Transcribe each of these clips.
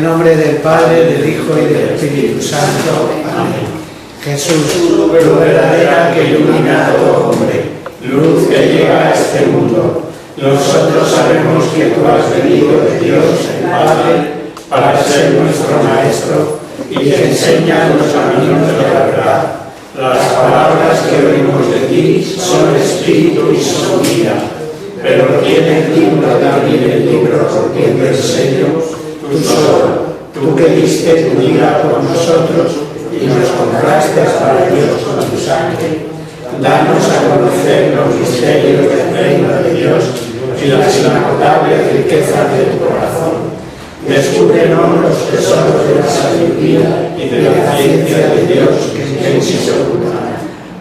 nombre del Padre, del Hijo y del Espíritu Santo. Amén. Jesús, luz verdadera que ilumina a todo hombre, luz que llega a este mundo. Nosotros sabemos que tú has venido de Dios, el Padre, para ser nuestro Maestro y que enseña los caminos de la verdad. Las palabras que oímos de ti son espíritu y son vida. Pero ¿quién el libro de abrir el libro rompiendo el sello? Tú solo, tú que diste tu vida por nosotros y nos compraste para Dios con tu sangre. Danos a conocer los misterios del reino de Dios y las inagotables riquezas de tu corazón. Descúbrenos los tesoros de la sabiduría y de la ciencia de Dios que en sí se ocultan.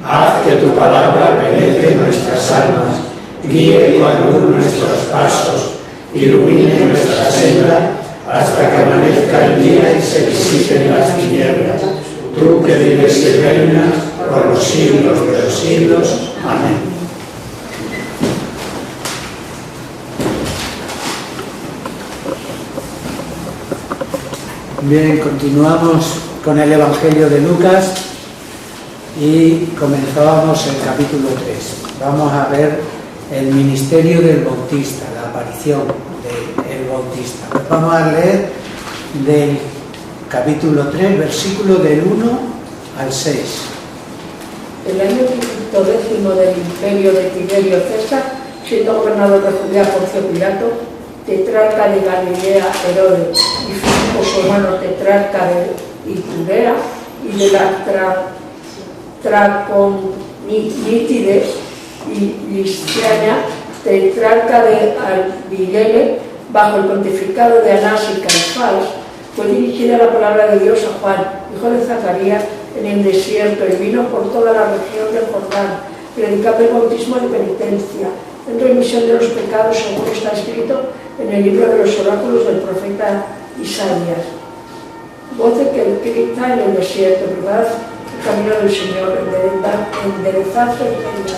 Haz que tu palabra penetre nuestras almas, guíe con luz nuestros pasos, ilumine nuestra senda hasta que amanezca el día y se disipen las tinieblas. Tú que vives y reinas por los siglos de los siglos. Amén. Bien, continuamos con el Evangelio de Lucas y comenzábamos el capítulo 3. Vamos a ver el ministerio del Bautista, la aparición del Bautista. Pues vamos a leer del capítulo 3, versículo del 1 al 6. El año 10º del imperio de Tiberio César, siendo gobernador de Judea Poncio Pilato, tetrarca de Galilea Herodes y Filipo su hermano tetrarca de Iturea y de la Traconítide y Lisiania, tetrarca de Abilene, bajo el pontificado de Anás y Caifás, fue dirigida la palabra de Dios a Juan, hijo de Zacarías, en el desierto, y vino por toda la región del Jordán, predicando el bautismo de penitencia, en remisión de los pecados, según está escrito en el libro de los oráculos del profeta Isaías. Voz de que grita en el desierto, preparad el camino del Señor, enderezad sendas.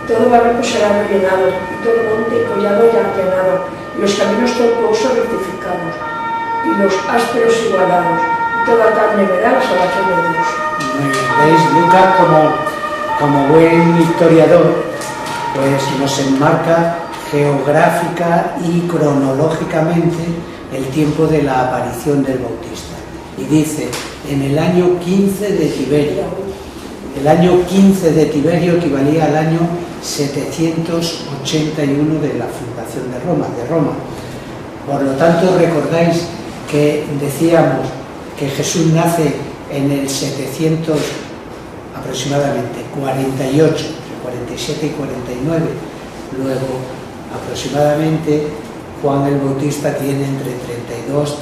Todo barranco será rellenado, y todo monte y collado ya allanado, y los caminos tortuosos rectificados, y los ásperos igualados, y toda carne verá la salvación de Dios. ¿Veis? Lucas, como buen historiador, pues nos enmarca geográfica y cronológicamente el tiempo de la aparición del Bautista. Y dice, en el año 15 de Tiberio. El año 15 de Tiberio equivalía al año 781 de la fundación de Roma. Por lo tanto, recordáis que decíamos que Jesús nace en el 700 aproximadamente 48, entre 47 y 49. Luego, aproximadamente, Juan el Bautista tiene entre 32 y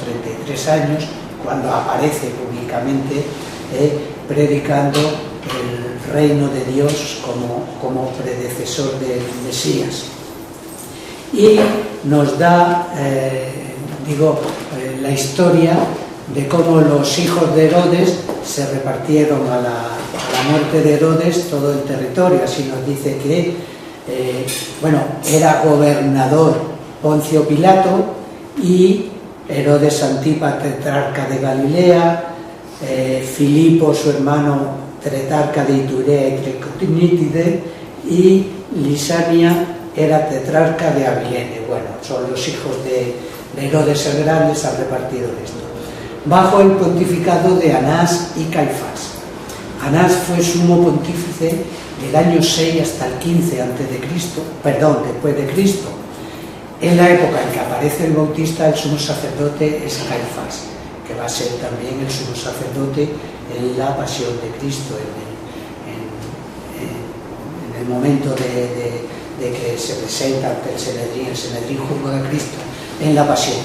33 años cuando aparece públicamente predicando el reino de Dios como predecesor del Mesías. Y nos da, la historia de cómo los hijos de Herodes se repartieron a la muerte de Herodes todo el territorio. Así nos dice que era gobernador Poncio Pilato y Herodes Antipas, tetrarca de Galilea, Filipo, su hermano, tetrarca de Iturea y Traconítide, y Lisania era tetrarca de Abilene. Bueno, son los hijos de Herodes el Grande, se han repartido esto, bajo el pontificado de Anás y Caifás. Anás fue sumo pontífice del año 6 hasta el 15 después de Cristo. En la época en que aparece el Bautista, el sumo sacerdote es Caifás, que va a ser también el sumo sacerdote en la pasión de Cristo, en el momento de que se presenta ante el Sanedrín juzga a Cristo en la pasión.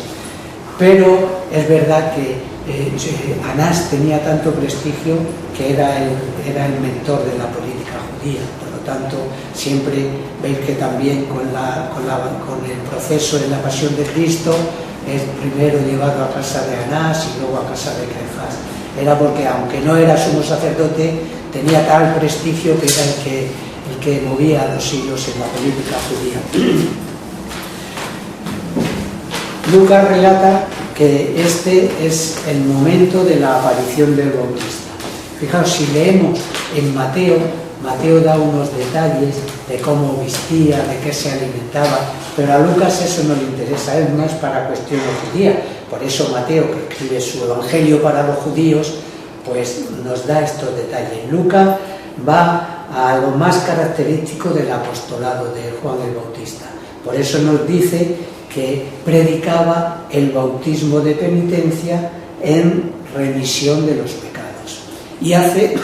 Pero es verdad que Anás tenía tanto prestigio que era el mentor de la política judía. Por lo tanto, siempre veis que también con el proceso de la pasión de Cristo es primero llevado a casa de Anás y luego a casa de Caifás. Era porque, aunque no era sumo sacerdote, tenía tal prestigio que era el que movía a los hilos en la política judía. Lucas relata que que este es el momento de la aparición del Bautista. Fijaos, si leemos en Mateo, Mateo da unos detalles de cómo vestía, de qué se alimentaba, pero a Lucas eso no le interesa, es más para cuestiones judías. Por eso Mateo, que escribe su evangelio para los judíos, pues nos da estos detalles. Lucas va a lo más característico del apostolado de Juan el Bautista. Por eso nos dice que predicaba el bautismo de penitencia en remisión de los pecados. Y hace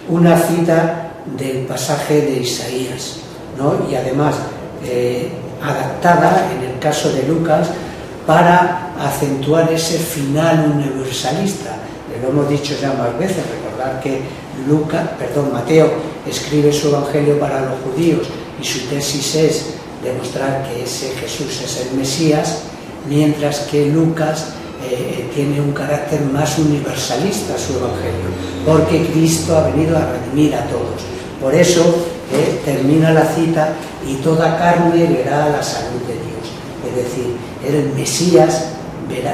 una cita del pasaje de Isaías, ¿no? Y además adaptada, en el caso de Lucas, para acentuar ese final universalista. Lo hemos dicho ya más veces, recordar que Mateo escribe su evangelio para los judíos y su tesis es demostrar que ese Jesús es el Mesías, mientras que Lucas tiene un carácter más universalista su evangelio, porque Cristo ha venido a redimir a todos. Por eso termina la cita: y toda carne verá la salud de Dios. Es decir, el Mesías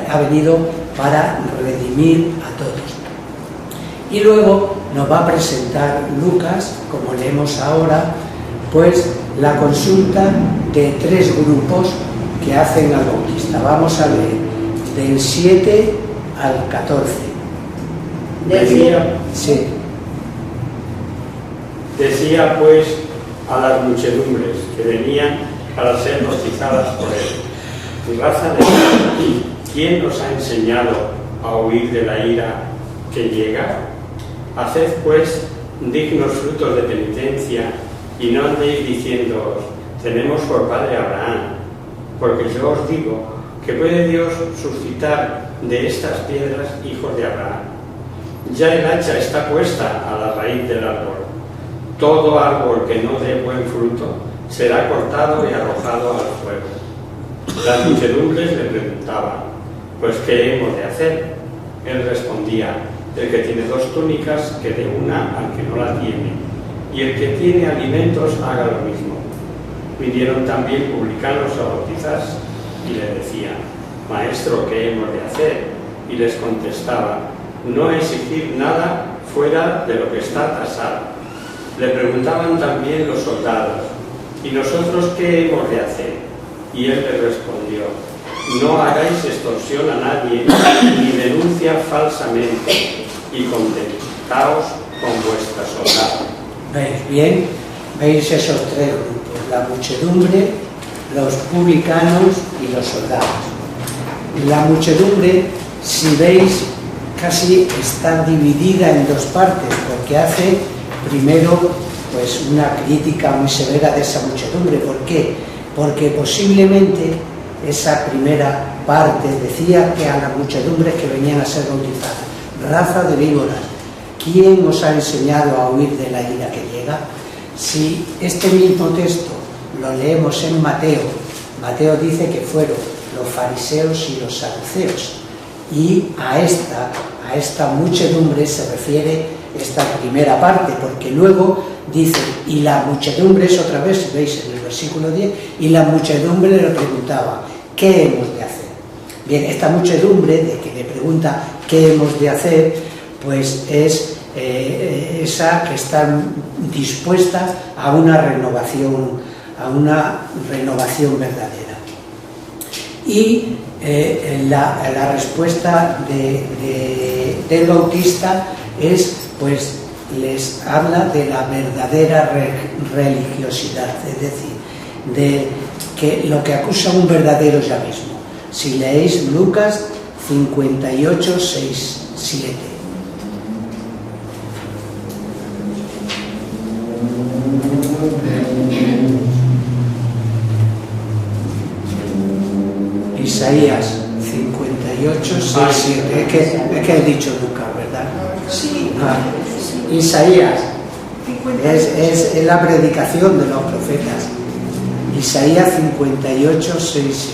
ha venido para redimir a todos. Y luego nos va a presentar Lucas, como leemos ahora, pues la consulta de 3 grupos que hacen al Bautista. Vamos a leer del 7 al 14. Decía pues a las muchedumbres que venían para ser bautizadas por él: raza de ¿quién os ha enseñado a huir de la ira que llega? Haced pues dignos frutos de penitencia, y no andéis diciendo: tenemos por padre a Abraham, porque yo os digo que puede Dios suscitar de estas piedras hijos de Abraham. Ya el hacha está puesta a la raíz del árbol. Todo árbol que no dé buen fruto será cortado y arrojado al fuego. Las muchedumbres le preguntaban: pues ¿qué hemos de hacer? Él respondía: el que tiene 2 túnicas, que dé una al que no la tiene, y el que tiene alimentos haga lo mismo. Vinieron también publicanos a bautizarse y le decían: Maestro, ¿qué hemos de hacer? Y les contestaba: no exigir nada fuera de lo que está tasado. Le preguntaban también los soldados: ¿y nosotros qué hemos de hacer? Y él les respondió: no hagáis extorsión a nadie, ni denuncia falsamente, y contentaos con vuestra soldado. ¿Veis bien? ¿Veis esos 3 grupos? La muchedumbre, los publicanos y los soldados. La muchedumbre, si veis, casi está dividida en 2 partes, porque hace primero pues una crítica muy severa de esa muchedumbre. ¿Por qué? Porque posiblemente esa primera parte decía que a las muchedumbres que venían a ser bautizadas: raza de víboras, ¿quién os ha enseñado a huir de la ira que llega? Si este mismo texto lo leemos en Mateo, Mateo dice que fueron los fariseos y los saduceos, y a esta muchedumbre se refiere esta primera parte, porque luego dice: y la muchedumbre, es otra vez, si veis en el versículo 10, y la muchedumbre le preguntaba: ¿qué hemos de hacer? Bien, esta muchedumbre de que le pregunta ¿qué hemos de hacer? Pues es esa que está dispuesta a una renovación verdadera. Y la respuesta del Bautista es, pues, les habla de la verdadera religiosidad, es decir, de que lo que acusa un verdadero llavismo. Si leéis Lucas 58, 6, 7. Isaías 58, 6, 7. Es que he dicho Lucas, ¿verdad? Sí. Isaías es la predicación de los profetas. Isaías 58, 6,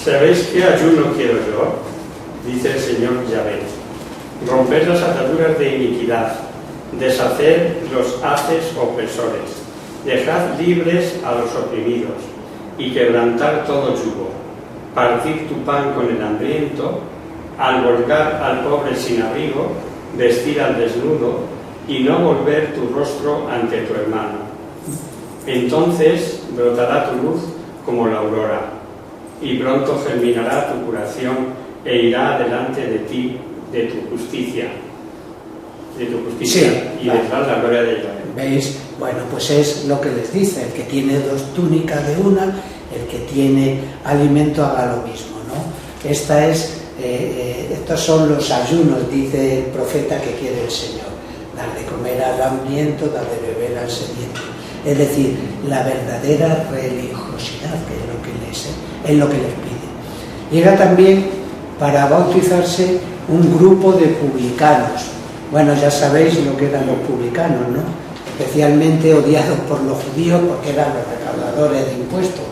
7. ¿Sabéis qué ayuno quiero yo? Dice el Señor Yahvé: romper las ataduras de iniquidad, deshacer los haces opresores, Dejad libres a los oprimidos y quebrantar todo yugo, partir tu pan con el hambriento, albergar al pobre sin abrigo, vestir al desnudo y no volver tu rostro ante tu hermano. Entonces brotará tu luz como la aurora y pronto germinará tu curación e irá delante de ti de tu justicia Sí, y vendrá la gloria de Dios. ¿Veis? Bueno, pues es lo que les dice, el que tiene 2 túnicas de una, el que tiene alimento haga lo mismo, ¿no? Estos son los ayunos, dice el profeta, que quiere el Señor: dar de comer al hambriento, dar de beber al sediento. Es decir, la verdadera religiosidad, que es lo que les pide. Llega también para bautizarse un grupo de publicanos. Bueno, ya sabéis lo que eran los publicanos, ¿no? Especialmente odiados por los judíos porque eran los recaudadores de impuestos.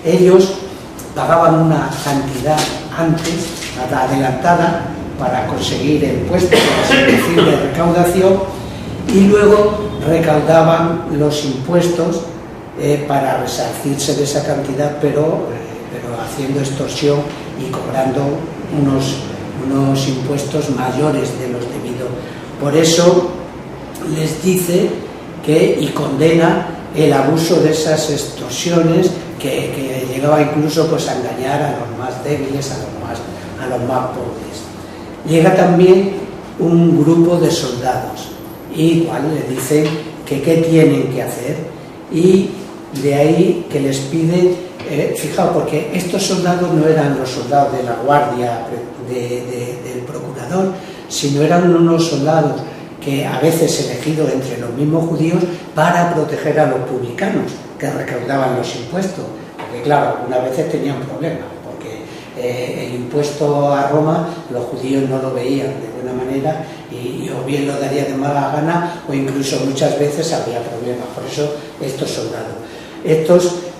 Ellos pagaban una cantidad antes, adelantada, para conseguir el puesto, para decir, de recaudación, y luego recaudaban los impuestos para resarcirse de esa cantidad, pero haciendo extorsión y cobrando unos impuestos mayores de los debidos. Por eso les dice y condena el abuso de esas extorsiones que llegaba incluso pues, a engañar a los más débiles, a los más pobres. Llega también un grupo de soldados, y igual le dicen que qué tienen que hacer, y de ahí que les pide, fijaos, porque estos soldados no eran los soldados de la guardia del procurador, sino eran unos soldados que a veces elegidos entre los mismos judíos para proteger a los publicanos que recaudaban los impuestos, porque claro, algunas veces tenían problemas, porque el impuesto a Roma los judíos no lo veían de buena manera y o bien lo daría de mala gana o incluso muchas veces había problemas. Por eso estos soldados,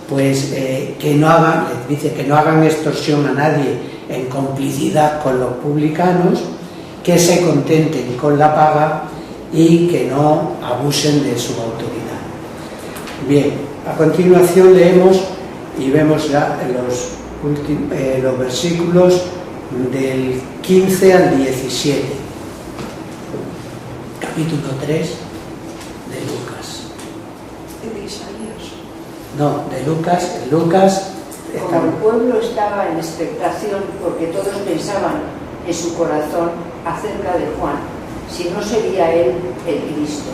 pues que no hagan, les dice que no hagan extorsión a nadie en complicidad con los publicanos, que se contenten con la paga y que no abusen de su autoridad. Bien, a continuación leemos y vemos ya los versículos del 15 al 17, capítulo 3 de Lucas. ¿De Isaías? No, de Lucas. Como el pueblo estaba en expectación porque todos pensaban en su corazón acerca de Juan, si no sería él el Cristo.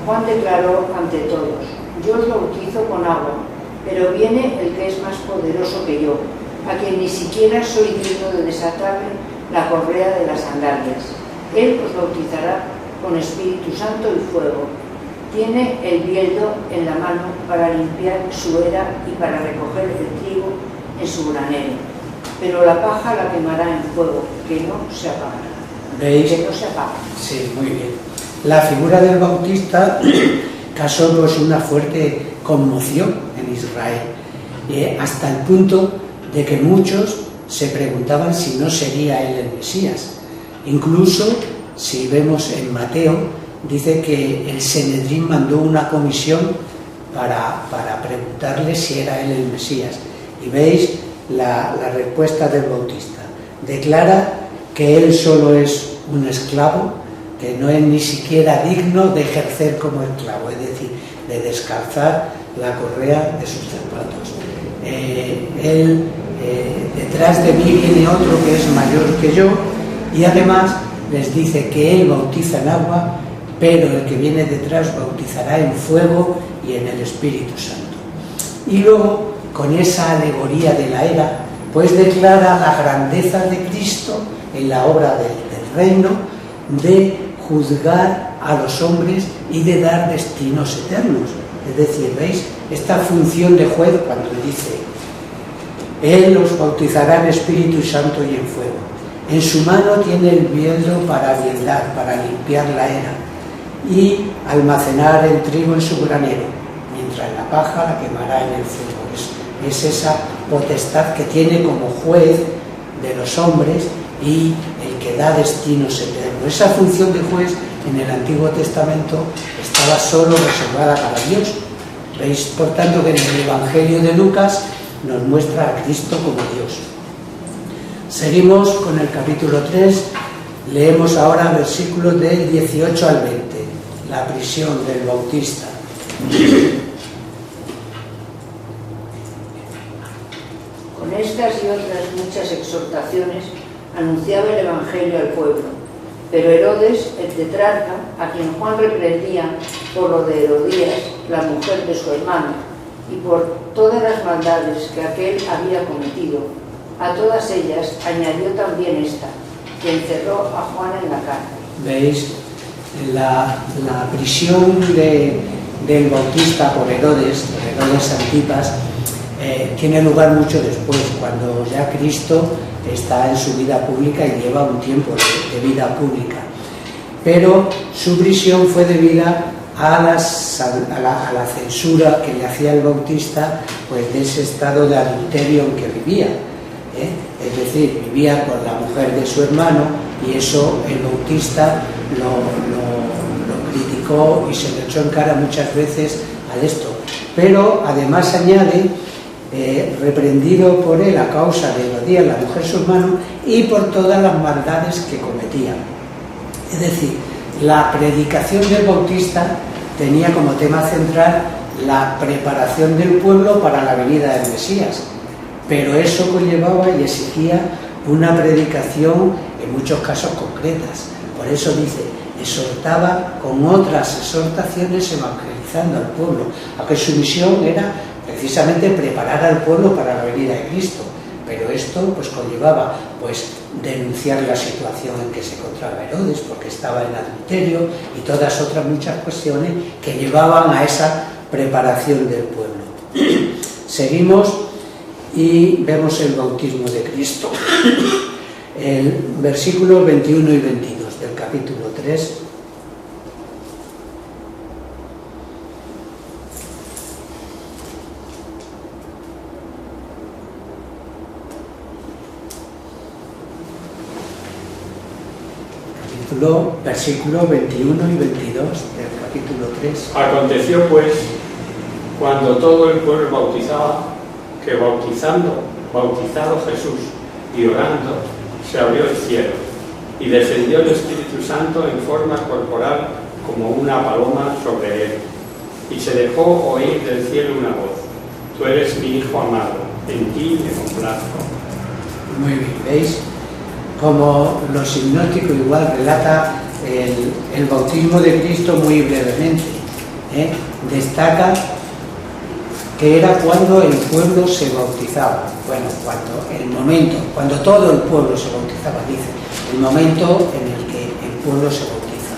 Juan declaró ante todos: yo os bautizo con agua, pero viene el que es más poderoso que yo, a quien ni siquiera soy digno de desatarle la correa de las sandalias. Él os bautizará con Espíritu Santo y fuego. Tiene el bieldo en la mano para limpiar su era y para recoger el trigo en su granero, pero la paja la quemará en fuego, que no se apagará. ¿Veis? Que no se apaga. Sí, muy bien. La figura del Bautista causó pues, una fuerte conmoción en Israel, hasta el punto de que muchos se preguntaban si no sería él el Mesías. Incluso, si vemos en Mateo, dice que el Sanedrín mandó una comisión para preguntarle si era él el Mesías. Y veis la respuesta del Bautista. Declara que él solo es un esclavo, que no es ni siquiera digno de ejercer como esclavo, es decir, de descalzar la correa de sus zapatos. Detrás de mí viene otro que es mayor que yo, y además les dice que él bautiza en agua, pero el que viene detrás bautizará en fuego y en el Espíritu Santo. Y luego, con esa alegoría de la era, pues declara la grandeza de Cristo en la obra del reino, de juzgar a los hombres y de dar destinos eternos. Es decir, ¿veis? Esta función de juez, cuando dice: Él los bautizará en Espíritu Santo y en fuego. En su mano tiene el bieldo para bieldar, para limpiar la era, y almacenar el trigo en su granero, mientras la paja la quemará en el fuego. Es esa potestad que tiene como juez de los hombres y el que da destinos eternos. Esa función de juez en el Antiguo Testamento estaba solo reservada para Dios, Veis, por tanto, que en el Evangelio de Lucas nos muestra a Cristo como Dios. Seguimos con el capítulo 3, leemos ahora versículos del 18 al 20, la prisión del Bautista. Con estas y otras muchas exhortaciones anunciaba el Evangelio al pueblo. Pero Herodes, el tetrarca, a quien Juan reprendía por lo de Herodías, la mujer de su hermano, y por todas las maldades que aquél había cometido, a todas ellas añadió también esta, que encerró a Juan en la cárcel. Veis, la prisión del Bautista por Herodes Antipas, tiene lugar mucho después, cuando ya Cristo está en su vida pública y lleva un tiempo de vida pública. Pero su prisión fue debida a la censura que le hacía el Bautista, pues, de ese estado de adulterio en que vivía. Es decir, vivía con la mujer de su hermano, y eso el Bautista lo criticó y se le echó en cara muchas veces a esto. Pero además añade, reprendido por él a causa de Herodías, la mujer de su hermano, y por todas las maldades que cometía. Es decir, la predicación del Bautista tenía como tema central la preparación del pueblo para la venida del Mesías, pero eso conllevaba y exigía una predicación en muchos casos concretas. Por eso dice, exhortaba con otras exhortaciones evangelizando al pueblo, aunque su misión era precisamente preparar al pueblo para la venida de Cristo, pero esto pues conllevaba pues denunciar la situación en que se encontraba Herodes, porque estaba en adulterio, y todas otras muchas cuestiones que llevaban a esa preparación del pueblo. Seguimos y vemos el bautismo de Cristo. El versículo 21 y 22 del capítulo 3. Versículo 21 y 22 del capítulo 3. Aconteció pues, cuando todo el pueblo bautizaba, que bautizado Jesús y orando, se abrió el cielo, y descendió el Espíritu Santo en forma corporal como una paloma sobre él, y se dejó oír del cielo una voz: tú eres mi Hijo amado, en ti me complazco. Muy bien, ¿veis? Como los sinópticos igual relata el bautismo de Cristo muy brevemente, destaca que era cuando el pueblo se bautizaba. Bueno, cuando todo el pueblo se bautizaba, dice, el momento en el que el pueblo se bautiza.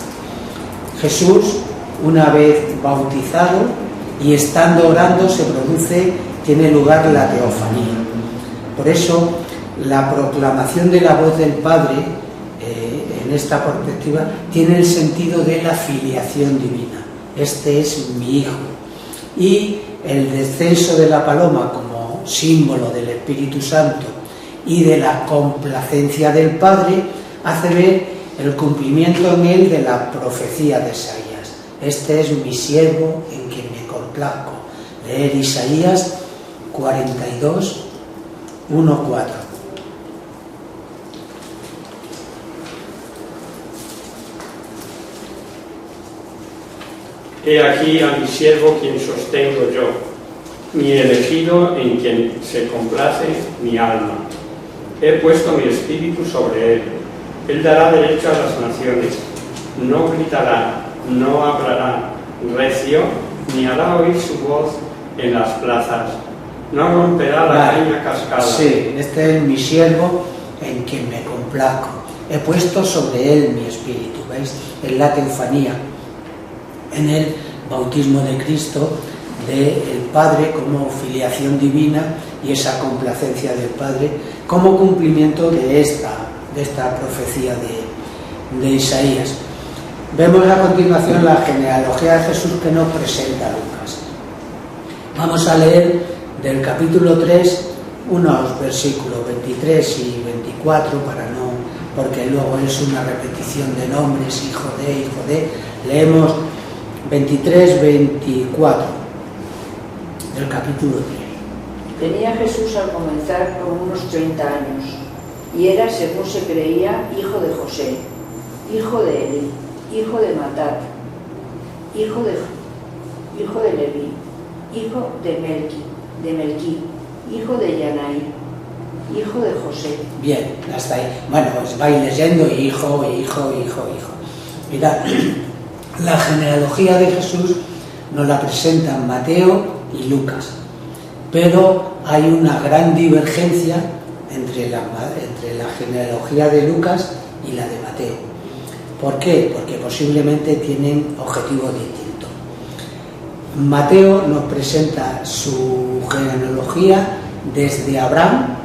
Jesús, una vez bautizado y estando orando, tiene lugar la teofanía. Por eso, la proclamación de la voz del Padre, en esta perspectiva, tiene el sentido de la filiación divina. Este es mi Hijo. Y el descenso de la paloma como símbolo del Espíritu Santo y de la complacencia del Padre hace ver el cumplimiento en él de la profecía de Isaías. Este es mi siervo en quien me complazco. Leer Isaías 42, 1, 4. He aquí a mi siervo quien sostengo yo, mi elegido en quien se complace mi alma. He puesto mi espíritu sobre él. Él dará derecho a las naciones. No gritará, no hablará recio, ni hará oír su voz en las plazas. No romperá la caña cascada. Sí, este es mi siervo en quien me complazco. He puesto sobre él mi espíritu. ¿Veis? En la teofanía, en el bautismo de Cristo, del Padre como filiación divina y esa complacencia del Padre como cumplimiento de esta profecía de Isaías. Vemos a continuación la genealogía de Jesús que nos presenta Lucas. Vamos a leer del capítulo 3 unos versículos 23 y 24 porque luego es una repetición de nombres, hijo de. Leemos 23, 24. del capítulo 3. Tenía Jesús al comenzar como unos 30 años y era, según se creía, hijo de José, hijo de Eli, hijo de Matat, hijo de Leví, hijo de Melquí, hijo de Yanai, hijo de José. Bien, hasta ahí. Bueno, pues vais leyendo hijo. Mirad, la genealogía de Jesús nos la presentan Mateo y Lucas, pero hay una gran divergencia entre la genealogía de Lucas y la de Mateo. ¿Por qué? Porque posiblemente tienen objetivos distintos. Mateo nos presenta su genealogía desde Abraham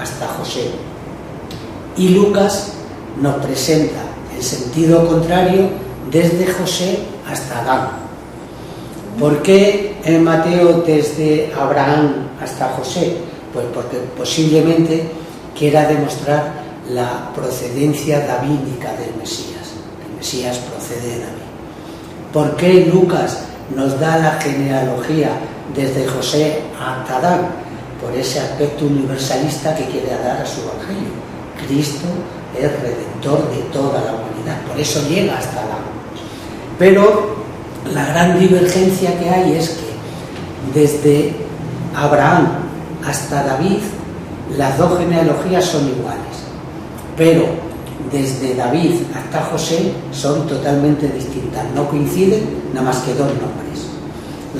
hasta José, y Lucas nos presenta el sentido contrario desde José hasta Adán. ¿Por qué en Mateo desde Abraham hasta José? Pues porque posiblemente quiera demostrar la procedencia davídica del Mesías. El Mesías procede de David. ¿Por qué Lucas nos da la genealogía desde José hasta Adán? Por ese aspecto universalista que quiere dar a su evangelio. Cristo es redentor de toda la humanidad, por eso llega hasta Adán. Pero la gran divergencia que hay es que desde Abraham hasta David las dos genealogías son iguales, pero desde David hasta José son totalmente distintas, no coinciden nada más que dos nombres,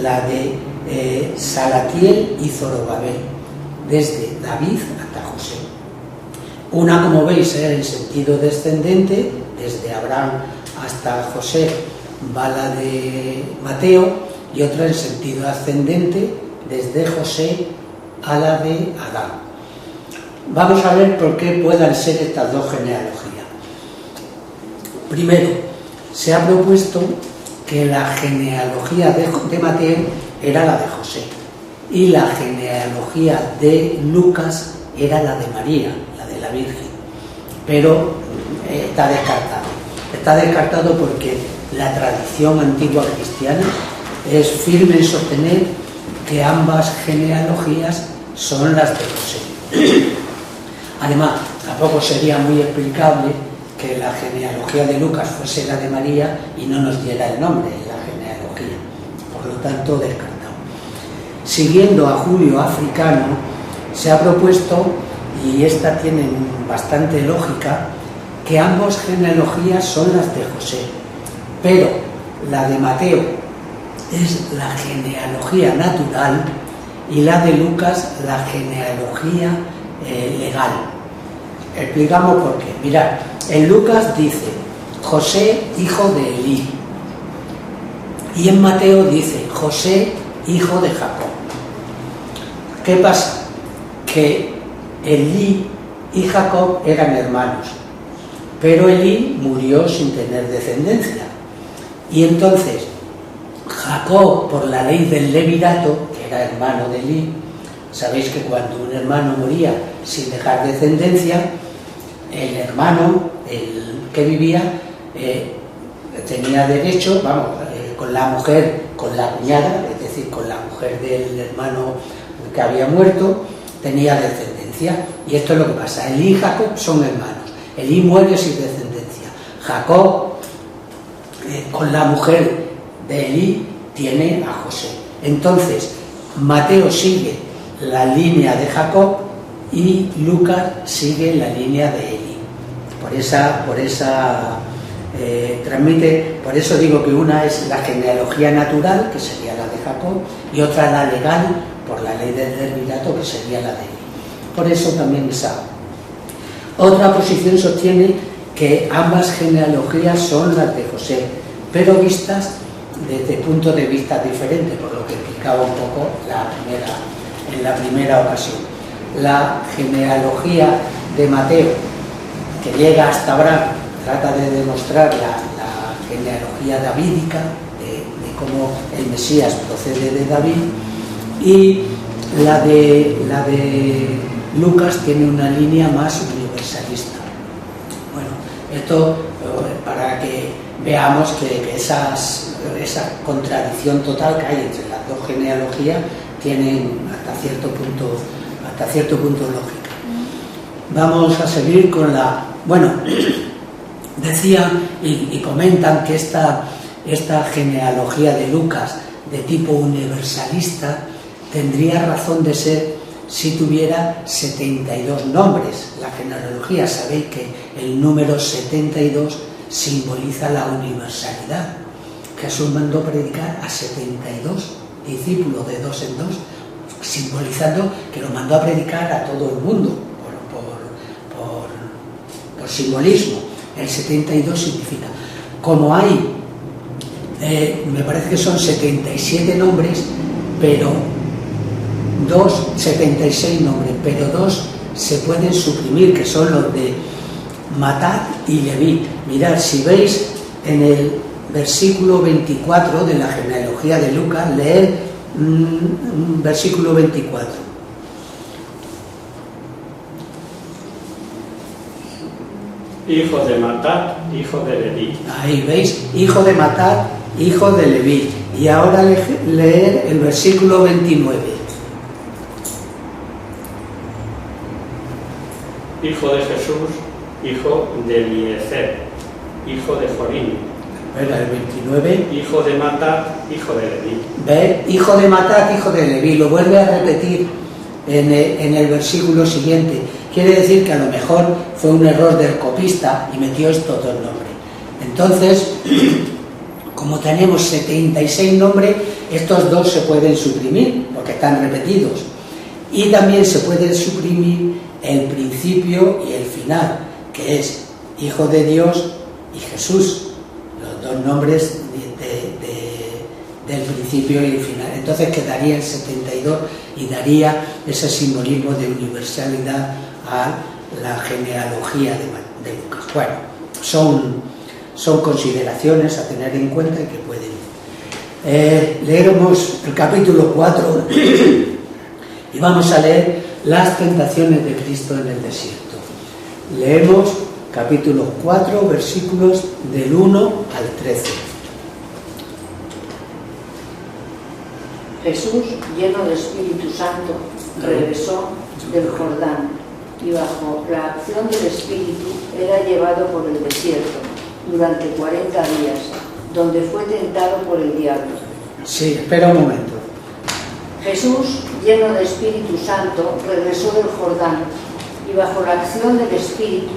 la de Salatiel y Zorobabel, desde David hasta José. Una, como veis, en sentido descendente, desde Abraham hasta José va la de Mateo, y otra en sentido ascendente, desde José a la de Adán. Vamos a ver por qué puedan ser estas dos genealogías. Primero, se ha propuesto que la genealogía de Mateo era la de José y la genealogía de Lucas era la de María, la de la Virgen, pero está descartado. Está descartado porque la tradición antigua cristiana es firme en sostener que ambas genealogías son las de José. Además, tampoco sería muy explicable que la genealogía de Lucas fuese la de María y no nos diera el nombre en la genealogía. Por lo tanto, descartado. Siguiendo a Julio Africano, se ha propuesto, y esta tiene bastante lógica, que ambas genealogías son las de José, pero la de Mateo es la genealogía natural y la de Lucas la genealogía legal. Explicamos por qué. Mirad, en Lucas dice José, hijo de Elí, y en Mateo dice José, hijo de Jacob. ¿Qué pasa? Que Elí y Jacob eran hermanos, pero Elí murió sin tener descendencia, y entonces Jacob, por la ley del levirato, que era hermano de Elí, sabéis que cuando un hermano moría sin dejar descendencia, el hermano, el que vivía, tenía derecho, con la mujer, con la cuñada, es decir, con la mujer del hermano que había muerto, tenía descendencia. Y esto es lo que pasa. Elí y Jacob son hermanos. Elí muere sin descendencia. Jacob, con la mujer de Elí, tiene a José. Entonces, Mateo sigue la línea de Jacob y Lucas sigue la línea de Elí. Por eso digo que una es la genealogía natural, que sería la de Jacob, y otra la legal, por la ley del levirato, que sería la de Elí. Por eso también esa. Otra posición sostiene que ambas genealogías son las de José, pero vistas desde puntos de vista diferentes, por lo que explicaba un poco en la primera ocasión. La genealogía de Mateo, que llega hasta Abraham, trata de demostrar la genealogía davídica, de cómo el Mesías procede de David, y la de Lucas tiene una línea más universalista. Bueno, esto para que veamos que esa contradicción total que hay entre las dos genealogías tienen hasta cierto punto lógica. Vamos a seguir con la... Bueno, decían y comentan que esta genealogía de Lucas de tipo universalista tendría razón de ser si tuviera 72 nombres. La genealogía, sabéis que el número 72 simboliza la universalidad. Jesús mandó predicar a 72 discípulos de dos en dos, simbolizando que lo mandó a predicar a todo el mundo, por simbolismo. El 72 significa, como hay, me parece que son 77 nombres, pero 76 nombres, pero 2 se pueden suprimir, que son los de Matat y Leví. Mirad, si veis en el versículo 24 de la genealogía de Lucas, leed versículo 24. Hijo de Matat, hijo de Leví. Ahí veis, hijo de Matat, hijo de Leví. Y ahora leer el versículo 29. Hijo de Jesús, hijo de Eliezer, hijo de Jorín. Espera, el 29. Hijo de Matat, hijo de Leví. ¿Ve? Hijo de Matat, hijo de Leví. Lo vuelve a repetir en el versículo siguiente. Quiere decir que a lo mejor fue un error del copista y metió estos dos nombres. Entonces, como tenemos 76 nombres, estos dos se pueden suprimir porque están repetidos. Y también se puede suprimir el principio y el final, que es Hijo de Dios y Jesús, los dos nombres del principio y el final. Entonces quedaría el 72 y daría ese simbolismo de universalidad a la genealogía de Lucas. Bueno, son consideraciones a tener en cuenta y que pueden. Leeremos el capítulo 4 y vamos a leer las tentaciones de Cristo en el desierto. Leemos capítulo 4, versículos del 1 al 13. Jesús, lleno de Espíritu Santo, regresó del Jordán y bajo la acción del Espíritu era llevado por el desierto durante 40 días, donde fue tentado por el diablo. Sí, espera un momento. Jesús, lleno de Espíritu Santo, regresó del Jordán y bajo la acción del Espíritu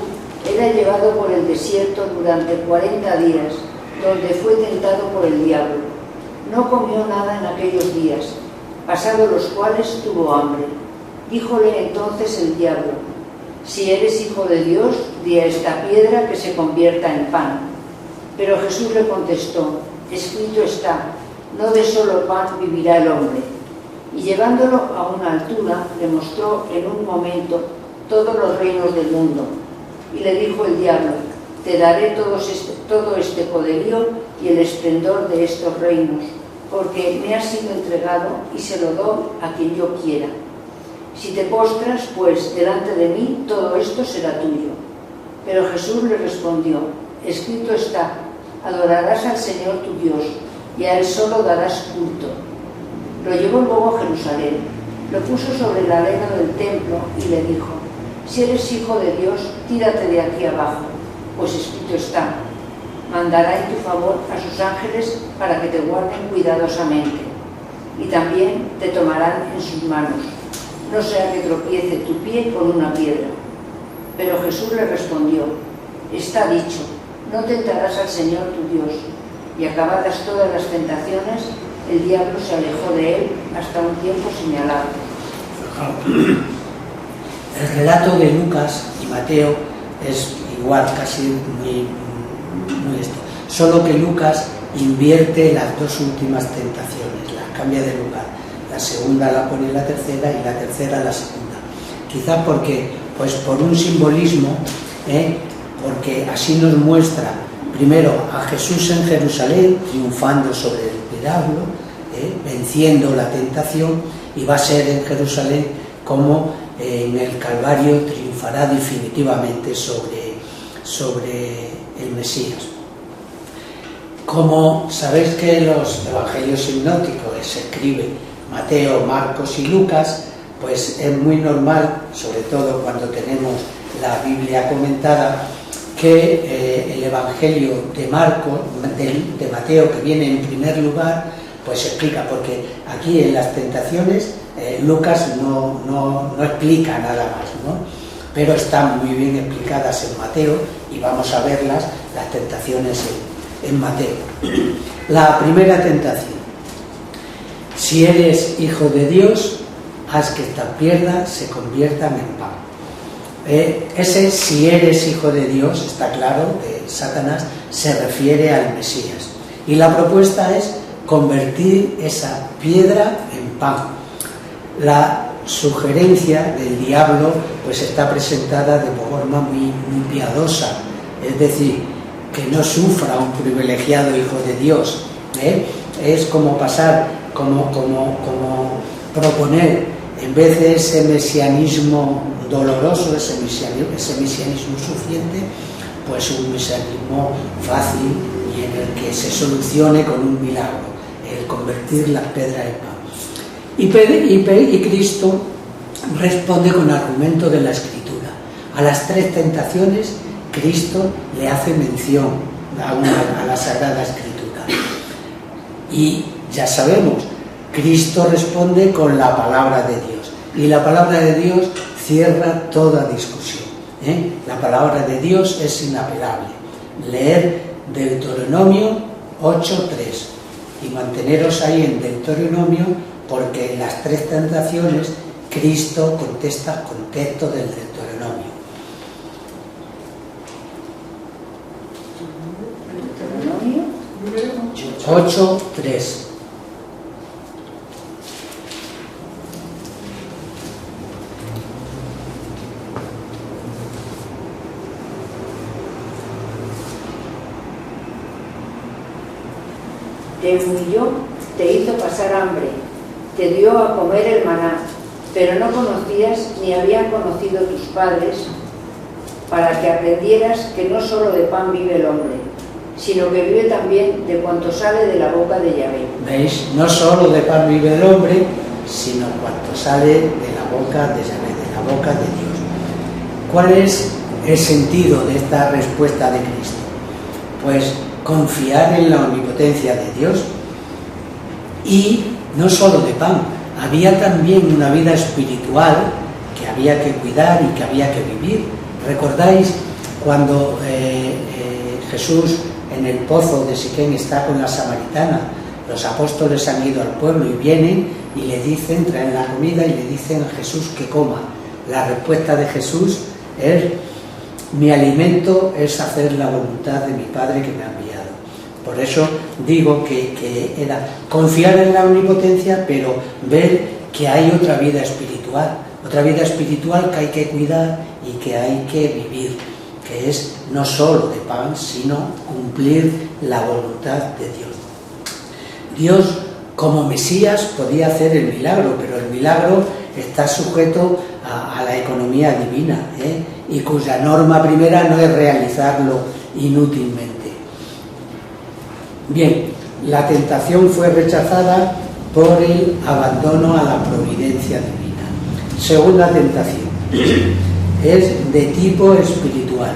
era llevado por el desierto durante 40 días, donde fue tentado por el diablo. No comió nada en aquellos días, pasados los cuales tuvo hambre. Díjole entonces el diablo: si eres hijo de Dios, di a esta piedra que se convierta en pan. Pero Jesús le contestó: escrito está, no de solo pan vivirá el hombre. Y llevándolo a una altura, le mostró en un momento todos los reinos del mundo. Y le dijo el diablo: te daré todo este poderío y el esplendor de estos reinos, porque me ha sido entregado y se lo doy a quien yo quiera. Si te postras, pues, delante de mí, todo esto será tuyo. Pero Jesús le respondió: escrito está, adorarás al Señor tu Dios, y a Él solo darás culto. Lo llevó luego a Jerusalén, lo puso sobre la arena del templo y le dijo: si eres hijo de Dios, tírate de aquí abajo, pues escrito está, mandará en tu favor a sus ángeles para que te guarden cuidadosamente, y también te tomarán en sus manos, no sea que tropiece tu pie con una piedra. Pero Jesús le respondió: está dicho, no tentarás al Señor tu Dios. Y acabadas todas las tentaciones, el diablo se alejó de él hasta un tiempo señalado. El relato de Lucas y Mateo es igual, casi muy esto. Solo que Lucas invierte las dos últimas tentaciones, las cambia de lugar. La segunda la pone en la tercera y la tercera la segunda. Quizá porque, pues por un simbolismo, porque así nos muestra primero a Jesús en Jerusalén triunfando sobre el diablo, venciendo la tentación, y va a ser en Jerusalén como en el Calvario triunfará definitivamente sobre el Mesías. Como sabéis que los evangelios sinópticos se escriben Mateo, Marcos y Lucas, pues es muy normal, sobre todo cuando tenemos la Biblia comentada, que el Evangelio de Marcos, de Mateo, que viene en primer lugar, pues explica, porque aquí en las tentaciones Lucas no explica nada más, ¿no? Pero están muy bien explicadas en Mateo y vamos a verlas, las tentaciones en Mateo. La primera tentación: si eres hijo de Dios, haz que estas piedras se conviertan en pan. Ese si eres hijo de Dios, está claro, de Satanás, se refiere al Mesías. Y la propuesta es convertir esa piedra en pan. La sugerencia del diablo pues está presentada de forma muy piadosa, es decir, que no sufra un privilegiado hijo de Dios. Es como pasar, como proponer, en vez de ese mesianismo doloroso, ese mesianismo sufriente, pues un mesianismo fácil y en el que se solucione con un milagro, el convertir las piedras en pan. Y Cristo responde con argumento de la Escritura. A las tres tentaciones Cristo le hace mención a la Sagrada Escritura. Y ya sabemos, Cristo responde con la palabra de Dios. Y la palabra de Dios cierra toda discusión. La palabra de Dios es inapelable. Leer Deuteronomio 8:3 y manteneros ahí en Deuteronomio, porque en las tres tentaciones Cristo contesta con texto del Deuteronomio. Deuteronomio 8:3. Te humilló, te hizo pasar hambre, te dio a comer el maná, pero no conocías ni habían conocido tus padres, para que aprendieras que no solo de pan vive el hombre, sino que vive también de cuanto sale de la boca de Yahvé. ¿Veis? No solo de pan vive el hombre, sino cuanto sale de la boca de Yahvé, de la boca de Dios. ¿Cuál es el sentido de esta respuesta de Cristo? Pues confiar en la omnipotencia de Dios. Y no solo de pan, había también una vida espiritual que había que cuidar y que había que vivir. ¿Recordáis cuando Jesús en el pozo de Siquén está con la samaritana? Los apóstoles han ido al pueblo y vienen y le dicen, traen la comida y le dicen a Jesús que coma. La respuesta de Jesús es: mi alimento es hacer la voluntad de mi Padre que me ha enviado. Por eso digo que era confiar en la omnipotencia, pero ver que hay otra vida espiritual que hay que cuidar y que hay que vivir, que es no solo de pan, sino cumplir la voluntad de Dios. Dios, como Mesías, podía hacer el milagro, pero el milagro está sujeto a la economía divina, y cuya norma primera no es realizarlo inútilmente. Bien, la tentación fue rechazada por el abandono a la providencia divina. Segunda tentación es de tipo espiritual.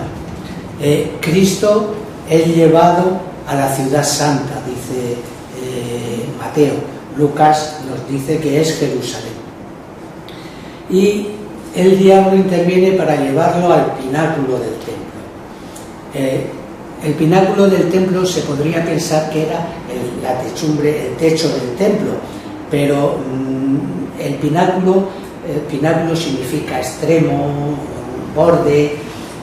Cristo es llevado a la ciudad santa, dice Mateo. Lucas nos dice que es Jerusalén. Y el diablo interviene para llevarlo al pináculo del templo. El pináculo del templo se podría pensar que era la techumbre, el techo del templo, pero el pináculo significa extremo, borde.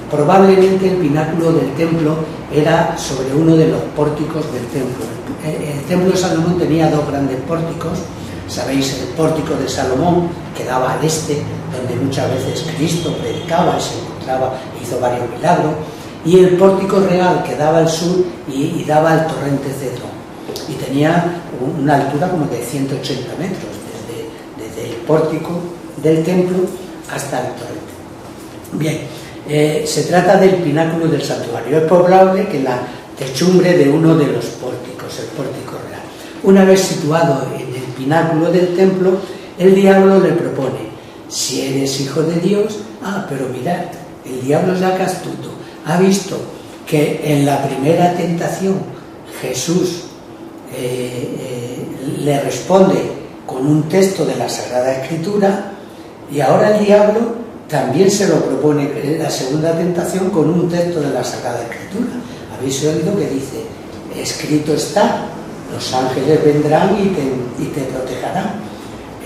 Probablemente el pináculo del templo era sobre uno de los pórticos del templo. El templo de Salomón tenía dos grandes pórticos. Sabéis, el pórtico de Salomón, que daba al este, donde muchas veces Cristo predicaba y se encontraba, hizo varios milagros, y el pórtico real, que daba al sur y daba al torrente Cedrón, y tenía una altura como de 180 metros, desde el pórtico del templo hasta el torrente. Bien, se trata del pináculo del santuario. Es probable que la techumbre de uno de los pórticos, el pórtico real. Una vez situado en el pináculo del templo, el diablo le propone: si eres hijo de Dios, pero mirad, el diablo es acá astuto, ha visto que en la primera tentación Jesús le responde con un texto de la Sagrada Escritura, y ahora el diablo también se lo propone en la segunda tentación con un texto de la Sagrada Escritura. Habéis oído que dice: escrito está, los ángeles vendrán y te protegerán.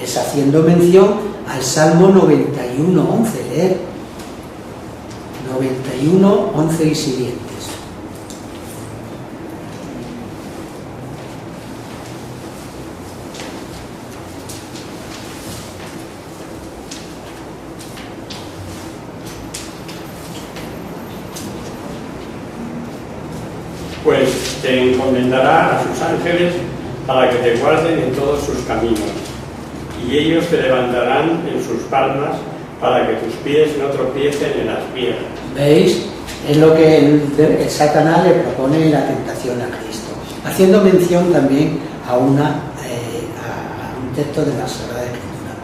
Es haciendo mención al Salmo 91:11, leer 91:11 y siguientes. Pues te encomendará a sus ángeles para que te guarden en todos sus caminos, y ellos te levantarán en sus palmas para que tus pies no tropiecen en las piedras. ¿Veis? Es lo que el Satanás le propone en la tentación a Cristo, haciendo mención también a un texto de la Sagrada Escritura.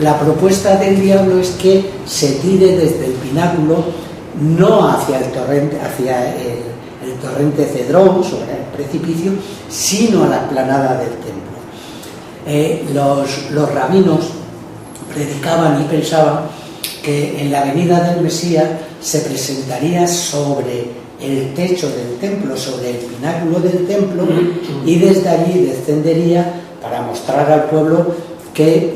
La propuesta del diablo es que se tire desde el pináculo, no hacia el torrente, el torrente Cedrón, sobre el precipicio, sino a la explanada del templo. Los rabinos predicaban y pensaban que en la venida del Mesías se presentaría sobre el techo del templo, sobre el pináculo del templo, y desde allí descendería para mostrar al pueblo que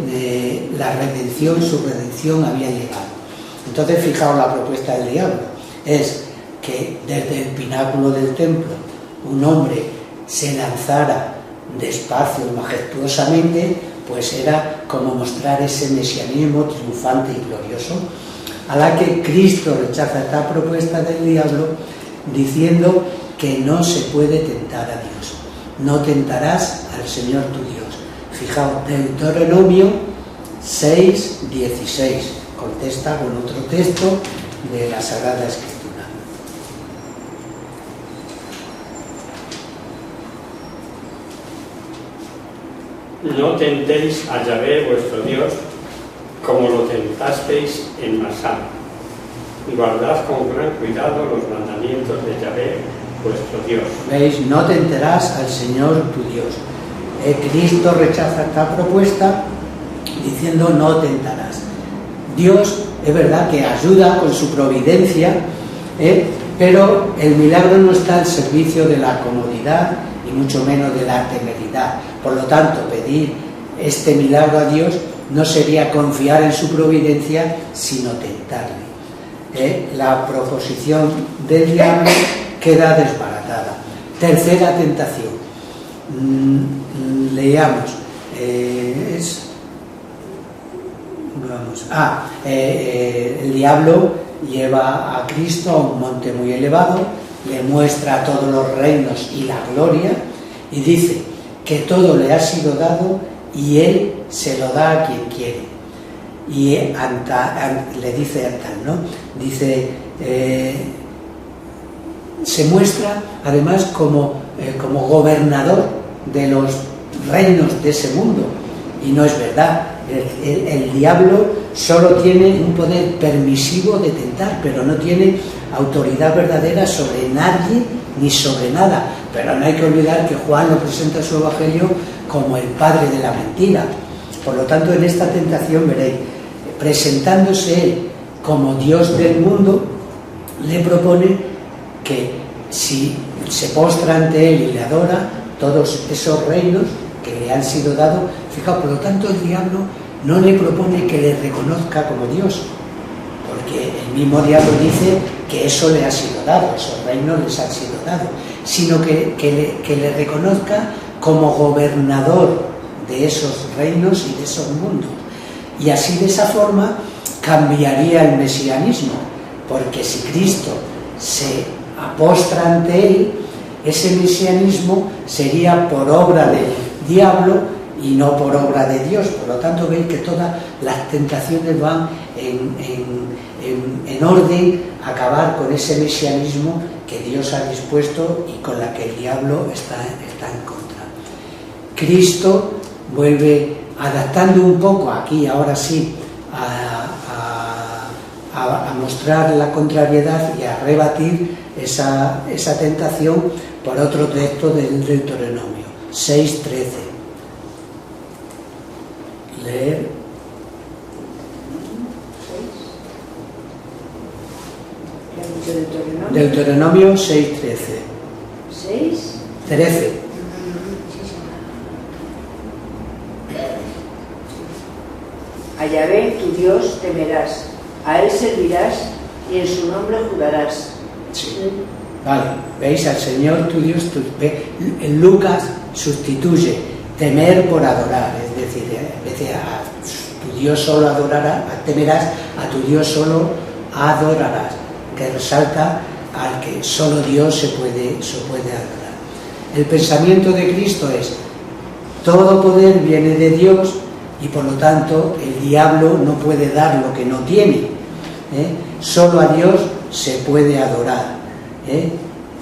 su redención había llegado. Entonces, fijaos la propuesta del diablo, es que desde el pináculo del templo un hombre se lanzara despacio y majestuosamente, pues era como mostrar ese mesianismo triunfante y glorioso, a la que Cristo rechaza esta propuesta del diablo diciendo que no se puede tentar a Dios. No tentarás al Señor tu Dios. Fijaos, Deuteronomio 6:16 contesta con otro texto de la Sagrada Escritura. No tentéis a Yahvé vuestro Dios como lo tentasteis en Masá. Guardad con gran cuidado los mandamientos de Yahvé vuestro Dios. ¿Veis? No tentarás al Señor tu Dios. Cristo rechaza esta propuesta diciendo: no tentarás. Dios es verdad que ayuda con su providencia, pero el milagro no está al servicio de la comodidad y mucho menos de la temeridad. Por lo tanto, pedir este milagro a Dios no sería confiar en su providencia, sino tentarle. La proposición del diablo queda desbaratada. Tercera tentación. Leamos. El diablo lleva a Cristo a un monte muy elevado, le muestra todos los reinos y la gloria, y dice que todo le ha sido dado y él se lo da a quien quiere. Y le dice Antal, ¿no? Dice, se muestra además como gobernador de los reinos de ese mundo, y no es verdad. El diablo solo tiene un poder permisivo de tentar, pero no tiene autoridad verdadera sobre nadie ni sobre nada. Pero no hay que olvidar que Juan lo presenta en su Evangelio como el padre de la mentira. Por lo tanto, en esta tentación veréis, presentándose él como Dios del mundo, le propone que si se postra ante él y le adora, todos esos reinos que le han sido dados. Fijaos, por lo tanto, el diablo no le propone que le reconozca como Dios, porque el mismo diablo dice que eso le ha sido dado, esos reinos les han sido dados, sino que le reconozca como gobernador de esos reinos y de esos mundos. Y así, de esa forma, cambiaría el mesianismo, porque si Cristo se apostra ante él, ese mesianismo sería por obra del diablo y no por obra de Dios. Por lo tanto, veis que todas las tentaciones van en orden a acabar con ese mesianismo que Dios ha dispuesto y con la que el diablo está en contra. Cristo vuelve adaptando un poco aquí, ahora sí, a mostrar la contrariedad y a rebatir esa tentación por otro texto del Deuteronomio 6:13. Leer. Deuteronomio 6:13. 13. A Yahvé tu Dios temerás, a él servirás y en su nombre jurarás. Sí. Vale, veis, al Señor tu Dios, en Lucas sustituye temer por adorar, es decir, a tu Dios solo adorarás, temerás, a tu Dios solo adorarás, que resalta al que solo Dios se puede adorar. El pensamiento de Cristo es: todo poder viene de Dios y por lo tanto el diablo no puede dar lo que no tiene. Solo a Dios se puede adorar.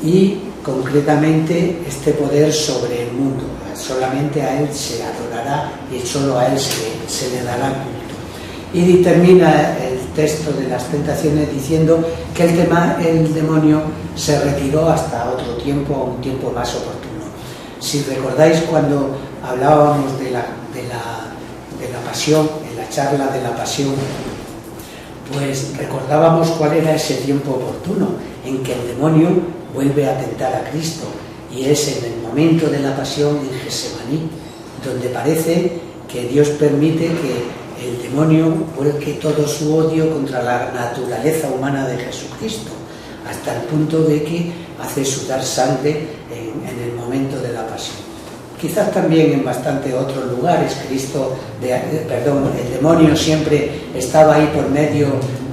Y concretamente este poder sobre el mundo, solamente a él se adorará y solo a él se le dará culto. Y termina el texto de las tentaciones diciendo que el demonio se retiró hasta otro tiempo, a un tiempo más oportuno. Si recordáis, cuando hablábamos de la pasión, en la charla de la pasión, pues recordábamos cuál era ese tiempo oportuno en que el demonio vuelve a tentar a Cristo, y es en el momento de la pasión en Getsemaní, donde parece que Dios permite que el demonio vuelque todo su odio contra la naturaleza humana de Jesucristo, hasta el punto de que hace sudar sangre en el momento de la pasión. Quizás también en bastantes otros lugares el demonio siempre estaba ahí por medio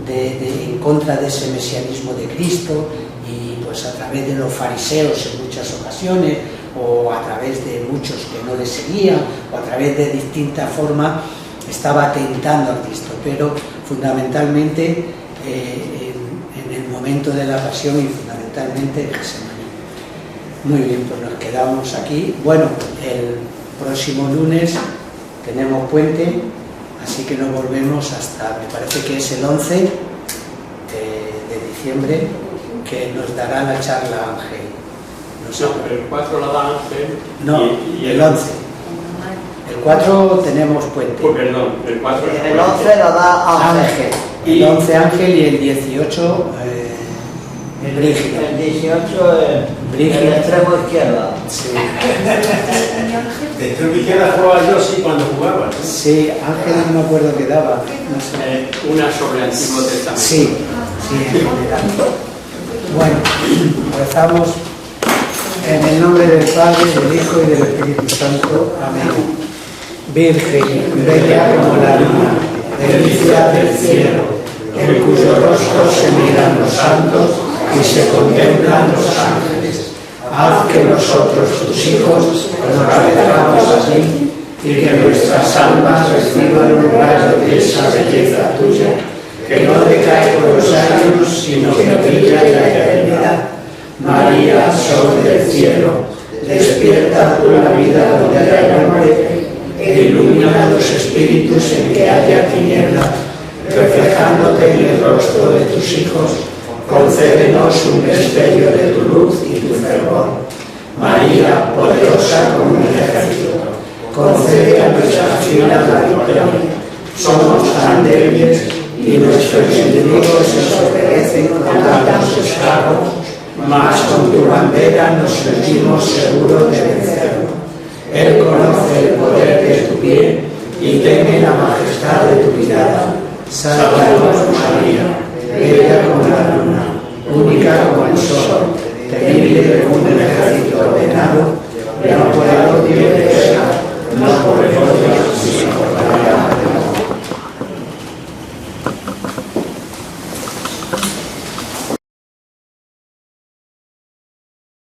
en contra de ese mesianismo de Cristo, y pues a través de los fariseos en muchas ocasiones, o a través de muchos que no le seguían, o a través de distintas formas estaba tentando a Cristo, pero fundamentalmente en el momento de la pasión y fundamentalmente en Getsemaní. Muy bien, pues nos quedamos aquí. Bueno, el próximo lunes tenemos puente, así que nos volvemos hasta, me parece que es el 11 de diciembre, que nos dará la charla Ángel. Pero el 4 la da Ángel. No, y el 11. El 4 tenemos puente. Perdón, el 4 es el 11 lo da Ángel. El 11 Ángel y el 18 Brígido. El 18 Brígido. el extremo izquierdo. Sí. De extremo izquierda jugaba yo, sí, cuando jugaba. Sí, Ángel no me acuerdo qué daba. No sé. una sobre el Antiguo Testamento. Sí, en general. Bueno, rezamos en el nombre del Padre, del Hijo y del Espíritu Santo. Amén. Virgen, bella como la luna, delicia del cielo, en cuyo rostro se miran los santos y se contemplan los ángeles. Haz que nosotros, tus hijos, nos parezcamos a ti, y que nuestras almas reciban un rayo de esa belleza tuya, que no decae por los años, sino que brilla en la eternidad. María, sol del cielo, despierta tú la vida donde haya muerte, e ilumina los espíritus en que haya tiniebla. Reflejándote en el rostro de tus hijos, concédenos un destello de tu luz y tu fervor. María, poderosa como un ejército, concede a nuestra fila la victoria. Somos tan débiles y nuestros enemigos se ensoberbecen con tantos estragos, mas con tu bandera nos sentimos seguros de vencerlo. Él conoce el poder de tu pie y teme la majestad de tu mirada. Sálvanos, María, bella como la luna, única como el sol, temible como un ejército ordenado, pero por el odio